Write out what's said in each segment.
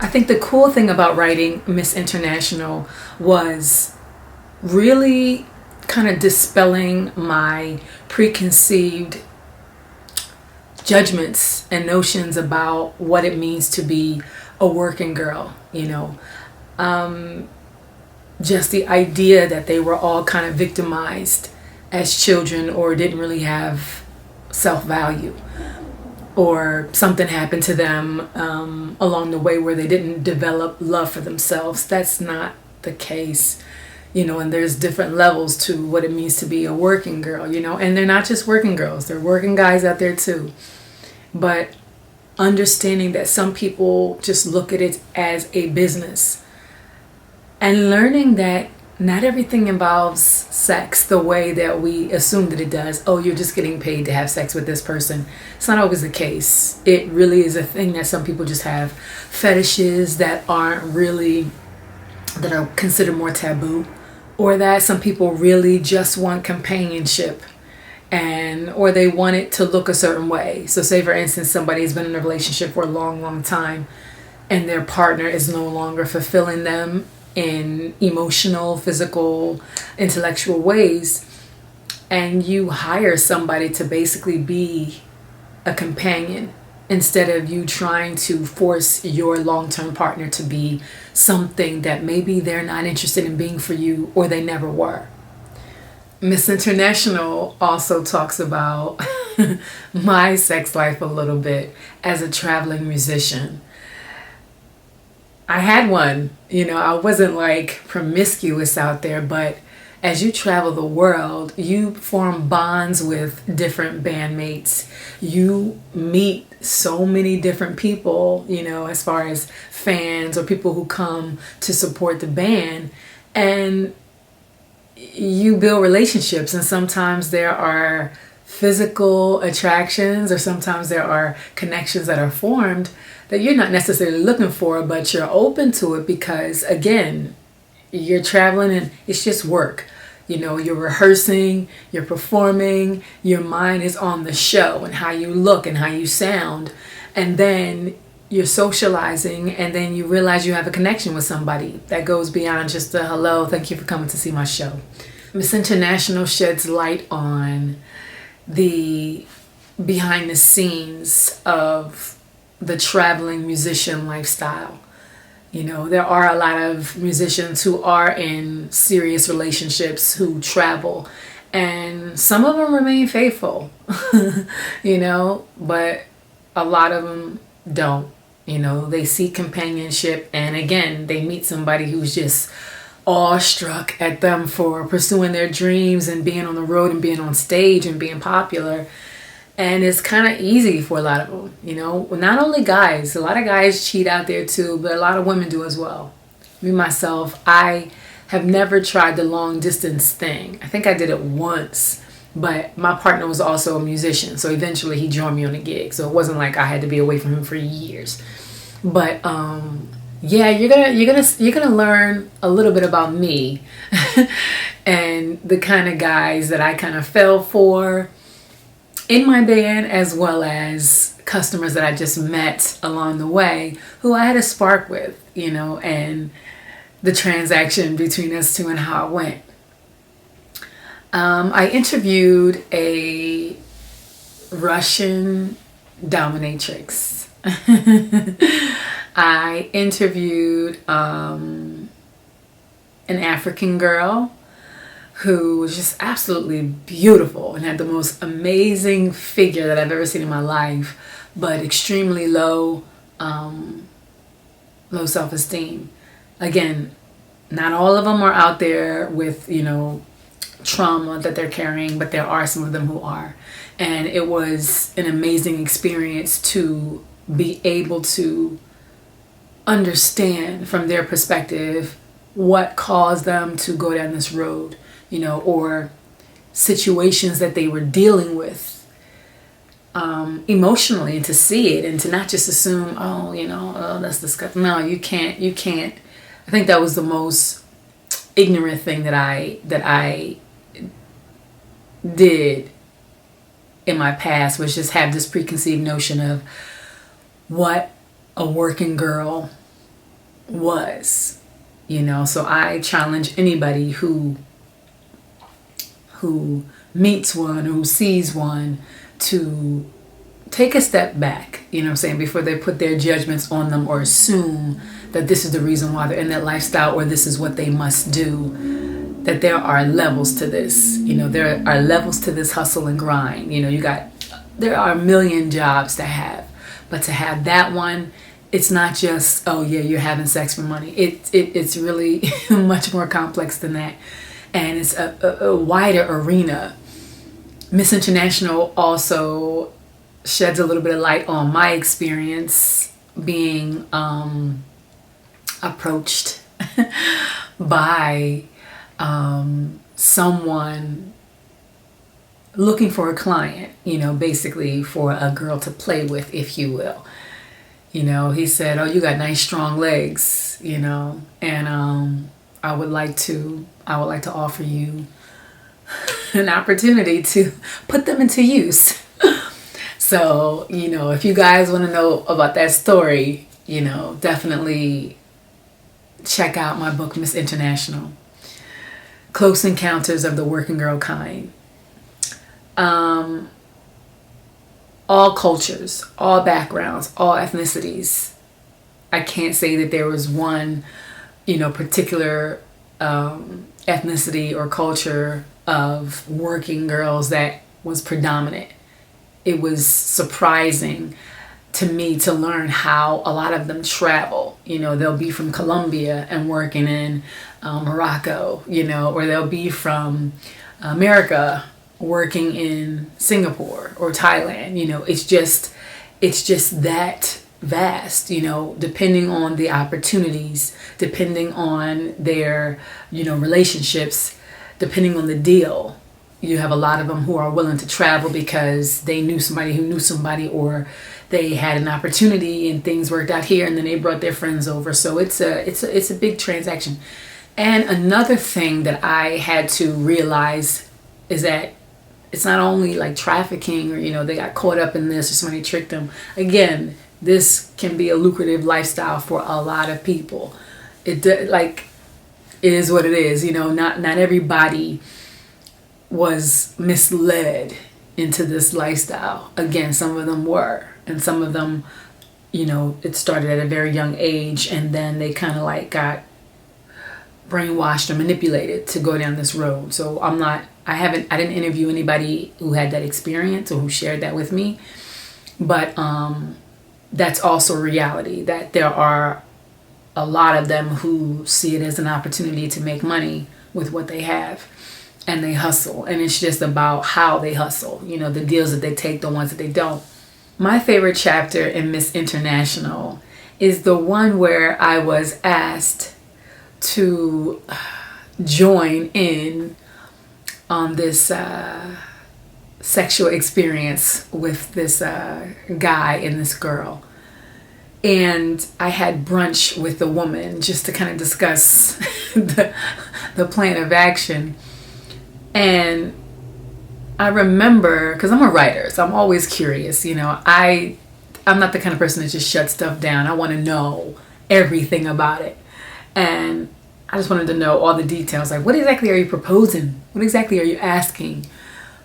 I think the cool thing about writing Miss International was really kind of dispelling my preconceived judgments and notions about what it means to be a working girl, just the idea that they were all kind of victimized as children or didn't really have self-value, or something happened to them along the way where they didn't develop love for themselves. That's not the case, and there's different levels to what it means to be a working girl, and they're not just working girls, they're working guys out there too. But understanding that some people just look at it as a business, and learning that not everything involves sex the way that we assume that it does. Oh, you're just getting paid to have sex with this person. It's not always the case. It really is a thing that some people just have fetishes that are considered more taboo, or that some people really just want companionship, or they want it to look a certain way. So say for instance, somebody's been in a relationship for a long time and their partner is no longer fulfilling them in emotional, physical, intellectual ways, and you hire somebody to basically be a companion instead of you trying to force your long-term partner to be something that maybe they're not interested in being for you, or they never were. Miss International also talks about my sex life a little bit as a traveling musician. I had one, I wasn't like promiscuous out there, but as you travel the world, you form bonds with different bandmates. You meet so many different people, as far as fans or people who come to support the band, and you build relationships, and sometimes there are physical attractions, or sometimes there are connections that are formed that you're not necessarily looking for, but you're open to it because, again, you're traveling and it's just work. You're rehearsing, you're performing, your mind is on the show and how you look and how you sound, and then you're socializing, and then you realize you have a connection with somebody that goes beyond just a hello, thank you for coming to see my show. Miss International sheds light on the behind the scenes of the traveling musician lifestyle. There are a lot of musicians who are in serious relationships who travel, and some of them remain faithful, but a lot of them don't. They seek companionship, and again, they meet somebody who's just awestruck at them for pursuing their dreams and being on the road and being on stage and being popular. And it's kind of easy for a lot of them, not only guys. A lot of guys cheat out there too, but a lot of women do as well. Me, myself, I have never tried the long distance thing. I think I did it once, but my partner was also a musician. So eventually he joined me on a gig. So it wasn't like I had to be away from him for years. But yeah, you're gonna learn a little bit about me and the kind of guys that I kind of fell for in my band, as well as customers that I just met along the way who I had a spark with, and the transaction between us two and how it went. I interviewed a Russian dominatrix. I interviewed an African girl who was just absolutely beautiful and had the most amazing figure that I've ever seen in my life, but extremely low self-esteem. Again, not all of them are out there with, trauma that they're carrying, but there are some of them who are. And it was an amazing experience to be able to understand from their perspective what caused them to go down this road, or situations that they were dealing with emotionally, and to see it and to not just assume, oh, that's disgusting. No, you can't. I think that was the most ignorant thing that I did in my past, was just have this preconceived notion of what a working girl was, so I challenge anybody who meets one, who sees one, to take a step back, before they put their judgments on them or assume that this is the reason why they're in that lifestyle or this is what they must do. That there are levels to this, there are levels to this hustle and grind. There are a million jobs to have, but to have that one, it's not just, oh yeah, you're having sex for money. It's really much more complex than that. And it's a wider arena. Miss International also sheds a little bit of light on my experience being approached by someone looking for a client, basically for a girl to play with, if you will. He said, oh, you got nice strong legs, and I would like to offer you an opportunity to put them into use. So, if you guys want to know about that story, definitely check out my book, Miss International. Close Encounters of the Working Girl Kind. All cultures, all backgrounds, all ethnicities. I can't say that there was one, particular ethnicity or culture of working girls that was predominant. It was surprising to me to learn how a lot of them travel. They'll be from Colombia and working in Morocco, or they'll be from America working in Singapore or Thailand. It's just that vast, depending on the opportunities, depending on their, relationships, depending on the deal. You have a lot of them who are willing to travel because they knew somebody who knew somebody, or they had an opportunity and things worked out here and then they brought their friends over. So it's a big transaction. And another thing that I had to realize is that it's not only like trafficking or, they got caught up in this or somebody tricked them. Again, this can be a lucrative lifestyle for a lot of people. It is what it is. Not everybody was misled into this lifestyle. Again, some of them were, and some of them, it started at a very young age, and then they kind of got brainwashed or manipulated to go down this road. So I didn't interview anybody who had that experience or who shared that with me, but that's also a reality, that there are a lot of them who see it as an opportunity to make money with what they have, and they hustle, and it's just about how they hustle, the deals that they take, the ones that they don't. My favorite chapter in Miss International is the one where I was asked to join in on this sexual experience with this guy and this girl. And I had brunch with the woman just to kind of discuss the plan of action. And I remember, because I'm a writer, so I'm always curious, I'm not the kind of person that just shuts stuff down. I want to know everything about it. And I just wanted to know all the details. Like, what exactly are you proposing? What exactly are you asking?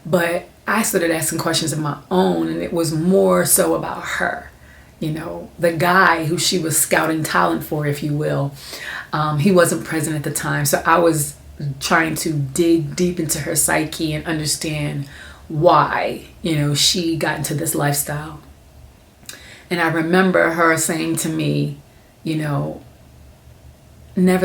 But I started asking questions of my own, and it was more so about her. The guy who she was scouting talent for, if you will, he wasn't present at the time. So I was trying to dig deep into her psyche and understand why, she got into this lifestyle. And I remember her saying to me, never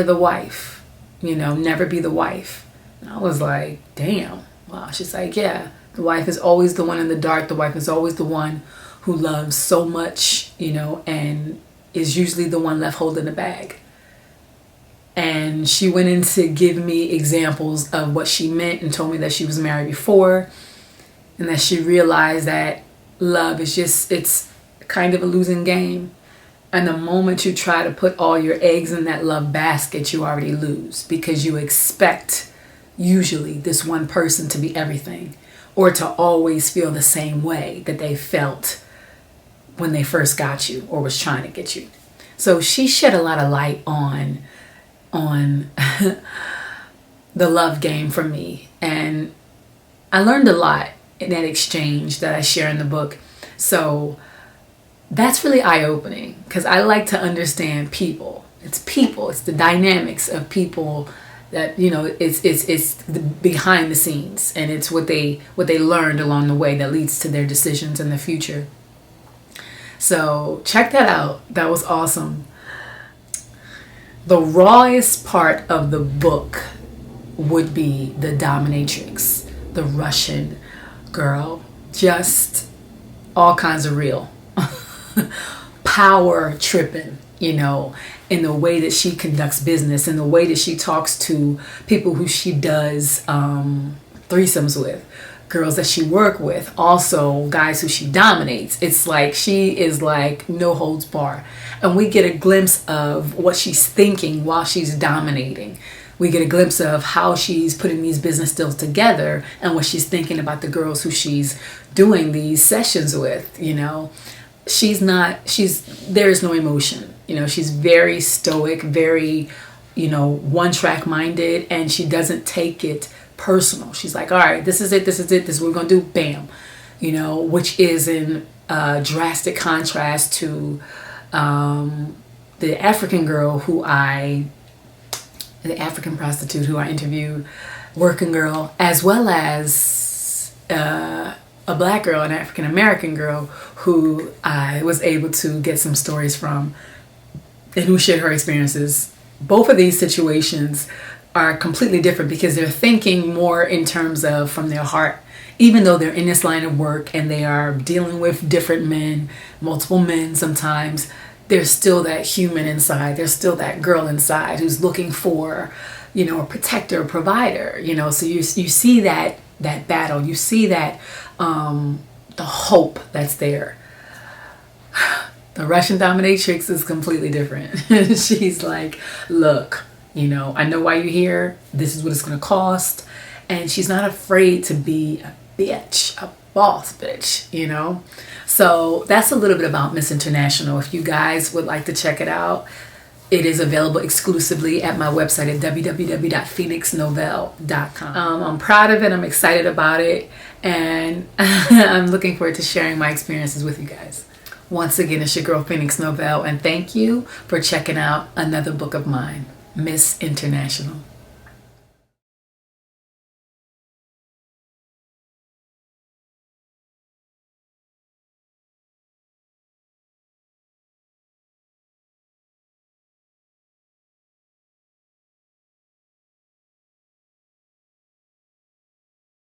the wife, never be the wife. And I was like, damn, wow. She's like, yeah, the wife is always the one in the dark. The wife is always the one who loves so much, and is usually the one left holding the bag. And she went in to give me examples of what she meant and told me that she was married before, and that she realized that love is it's kind of a losing game. And the moment you try to put all your eggs in that love basket, you already lose, because you expect usually this one person to be everything, or to always feel the same way that they felt when they first got you or was trying to get you. So she shed a lot of light on the love game for me, and I learned a lot in that exchange that I share in the book. So that's really eye-opening, because I like to understand people. It's people. It's the dynamics of people that, you know, it's the behind the scenes, and it's what they learned along the way that leads to their decisions in the future. So check that out. That was awesome. The rawest part of the book would be the dominatrix, the Russian girl. Just all kinds of real. Power tripping, you know, in the way that she conducts business, in the way that she talks to people who she does threesomes with, girls that she work with, also guys who she dominates. It's like she is like no holds bar, and we get a glimpse of what she's thinking while she's dominating. We get a glimpse of how she's putting these business deals together and what she's thinking about the girls who she's doing these sessions with. You know, there's no emotion. You know, she's very stoic, very, you know, one track minded, and she doesn't take it personal. She's like, all right, this is what we're going to do, bam. You know, which is in drastic contrast to the African prostitute who I interviewed, working girl, as well as a black girl, an African American girl who I was able to get some stories from and who shared her experiences. Both of these situations are completely different because they're thinking more in terms of from their heart. Even though they're in this line of work and they are dealing with different men, multiple men sometimes, there's still that human inside. There's still that girl inside who's looking for, you know, a protector, a provider, you know. So you see that battle. You see that the hope that's there. The Russian dominatrix is completely different. She's like, look, you know, I know why you're here. This is what it's going to cost. And she's not afraid to be a bitch, a boss bitch, you know. So that's a little bit about Miss International. If you guys would like to check it out, it is available exclusively at my website at www.phoenixnovelle.com. I'm proud of it. I'm excited about it. And I'm looking forward to sharing my experiences with you guys. Once again, it's your girl, Phoenyx Novelle. And thank you for checking out another book of mine, Miss International.